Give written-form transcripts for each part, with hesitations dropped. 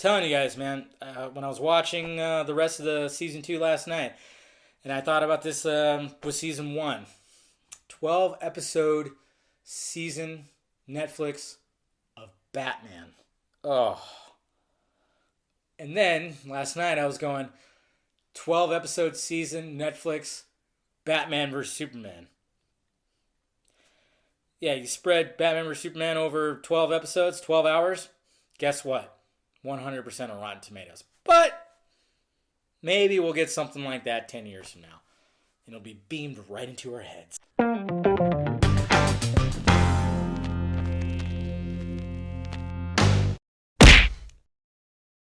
telling you guys, man, when I was watching the rest of the season 2 last night, and I thought about this with season 1. 12 episode season Netflix of Batman. Oh. And then last night I was going 12 episode season Netflix Batman vs Superman. Yeah, you spread Batman vs Superman over 12 episodes, 12 hours. Guess what? 100% on Rotten Tomatoes. But maybe we'll get something like that 10 years from now. And it'll be beamed right into our heads.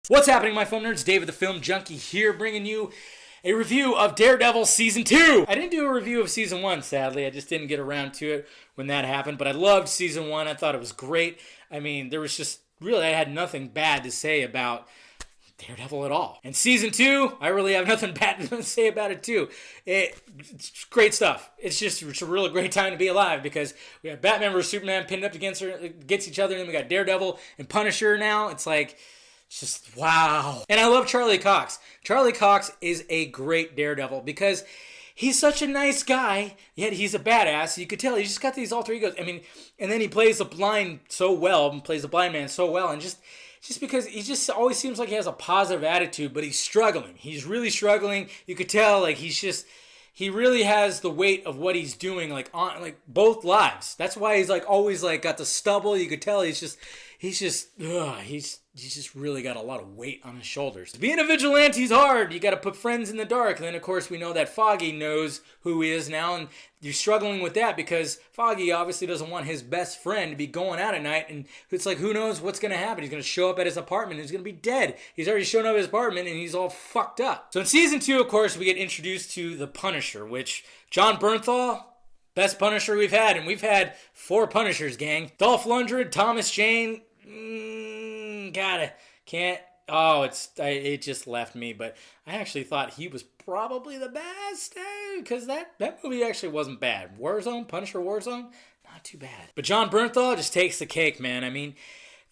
What's happening, my film nerds? David the Film Junkie here, bringing you a review of Daredevil Season 2. I didn't do a review of Season 1, sadly. I just didn't get around to it when that happened. But I loved Season 1. I thought it was great. I mean, there was just, really, I had nothing bad to say about Daredevil at all. And Season 2, I really have nothing bad to say about it, too. It's great stuff. It's a really great time to be alive because we have Batman vs. Superman pinned up against each other, and then we got Daredevil and Punisher now. It's like, just wow. And I love Charlie Cox. Charlie Cox is a great Daredevil because he's such a nice guy, yet he's a badass. You could tell he's just got these alter egos. I mean, and then he plays the blind so well, and plays the blind man so well, and just because he just always seems like he has a positive attitude, but he's struggling. He's really struggling. You could tell, like, he really has the weight of what he's doing, like, on, like, both lives. That's why he's, like, always, like, got the stubble. You could tell he's just really got a lot of weight on his shoulders. Being a vigilante is hard. You got to put friends in the dark. And then, of course, we know that Foggy knows who he is now, and you're struggling with that because Foggy obviously doesn't want his best friend to be going out at night, and it's like, who knows what's going to happen. He's going to show up at his apartment, and he's going to be dead. He's already shown up at his apartment, and he's all fucked up. So in Season 2, of course, we get introduced to the Punisher, which John Bernthal, best Punisher we've had, and we've had 4 Punishers, gang. Dolph Lundgren, Thomas Jane, it just left me, but I actually thought he was probably the best, because that movie actually wasn't bad. Punisher Warzone, not too bad. But John Bernthal just takes the cake, man. I mean,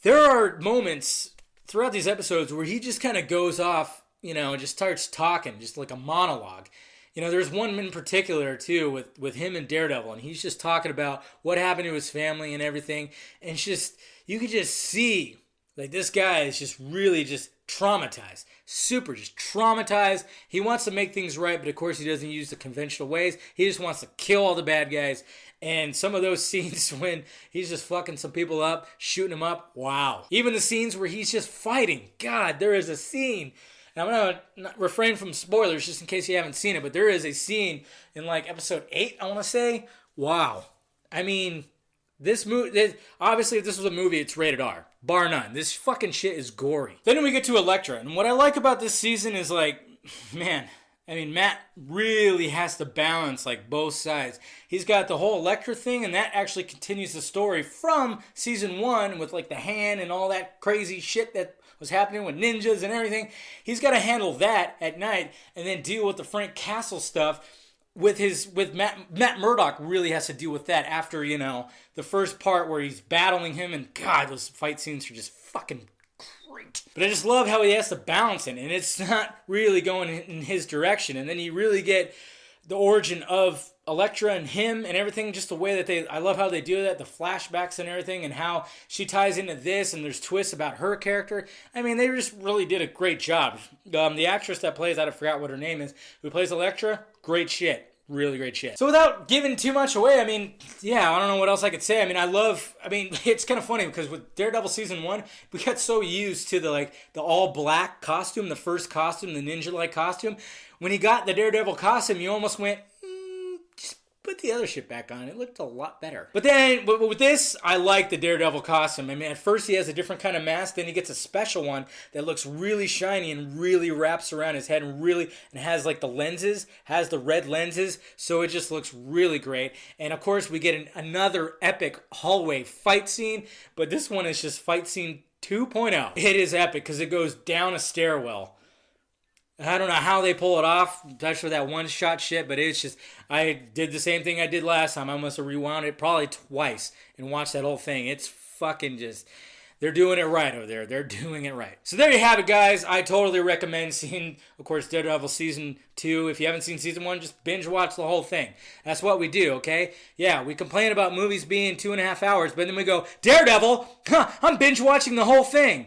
there are moments throughout these episodes where he just kind of goes off, just starts talking, just like a monologue. There's one in particular, too, with him and Daredevil, and he's just talking about what happened to his family and everything, and it's just, you could just see, like, this guy is just really just traumatized. Super just traumatized. He wants to make things right, but of course he doesn't use the conventional ways. He just wants to kill all the bad guys. And some of those scenes when he's just fucking some people up, shooting them up, wow. Even the scenes where he's just fighting. God, there is a scene. And I'm going to refrain from spoilers just in case you haven't seen it, but there is a scene in like episode 8, I want to say. Wow. I mean, this movie, obviously if this was a movie, it's rated R. Bar none. This fucking shit is gory. Then we get to Elektra. And what I like about this season is, like, man, I mean, Matt really has to balance, like, both sides. He's got the whole Elektra thing, and that actually continues the story from season 1 with, like, the hand and all that crazy shit that was happening with ninjas and everything. He's got to handle that at night and then deal with the Frank Castle stuff. With Matt Murdock really has to deal with that after, the first part where he's battling him, and God, those fight scenes are just fucking great. But I just love how he has to balance it, and it's not really going in his direction. And then you really get the origin of Elektra and him and everything, just the way that I love how they do that, the flashbacks and everything, and how she ties into this, and there's twists about her character. I mean, they just really did a great job. The actress that plays, I forgot what her name is, who plays Elektra, great shit. Really great shit. So without giving too much away, I mean, yeah, I don't know what else I could say. I mean, it's kind of funny because with Daredevil Season 1, we got so used to the all-black costume, the first costume, the ninja-like costume. When he got the Daredevil costume, you almost went, just put the other shit back on. It looked a lot better. But then, with this, I like the Daredevil costume. I mean, at first he has a different kind of mask, then he gets a special one that looks really shiny and really wraps around his head and has like the lenses, has the red lenses, so it just looks really great. And of course, we get another epic hallway fight scene, but this one is just fight scene 2.0. It is epic because it goes down a stairwell. I don't know how they pull it off, especially that one-shot shit, but it's just, I did the same thing I did last time. I must have rewound it probably twice and watched that whole thing. It's fucking just, They're doing it right over there. They're doing it right. So there you have it, guys. I totally recommend seeing, of course, Daredevil Season 2. If you haven't seen Season 1, just binge watch the whole thing. That's what we do, okay? Yeah, we complain about movies being 2.5 hours, but then we go, Daredevil, I'm binge watching the whole thing.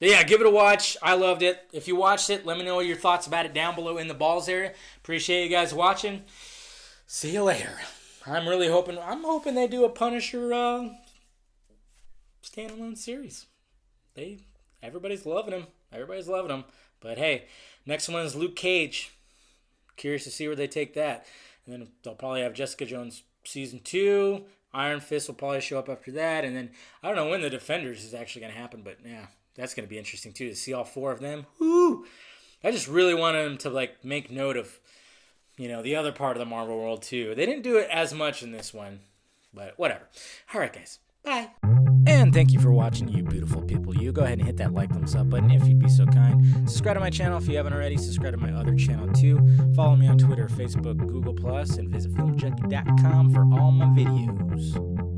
But yeah, give it a watch. I loved it. If you watched it, let me know your thoughts about it down below in the balls area. Appreciate you guys watching. See you later. I'm hoping they do a Punisher standalone series. Everybody's loving him. But hey, next one is Luke Cage. Curious to see where they take that. And then they'll probably have Jessica Jones Season 2. Iron Fist will probably show up after that. And then I don't know when the Defenders is actually going to happen, but yeah, that's going to be interesting too to see all 4 of them. Woo! I just really wanted them to make note of, the other part of the Marvel world too. They didn't do it as much in this one, but whatever. All right, guys. Bye. And thank you for watching, you beautiful people. You go ahead and hit that thumbs up button if you'd be so kind. Subscribe to my channel if you haven't already. Subscribe to my other channel too. Follow me on Twitter, Facebook, Google+, and visit filmjunkie.com for all my videos.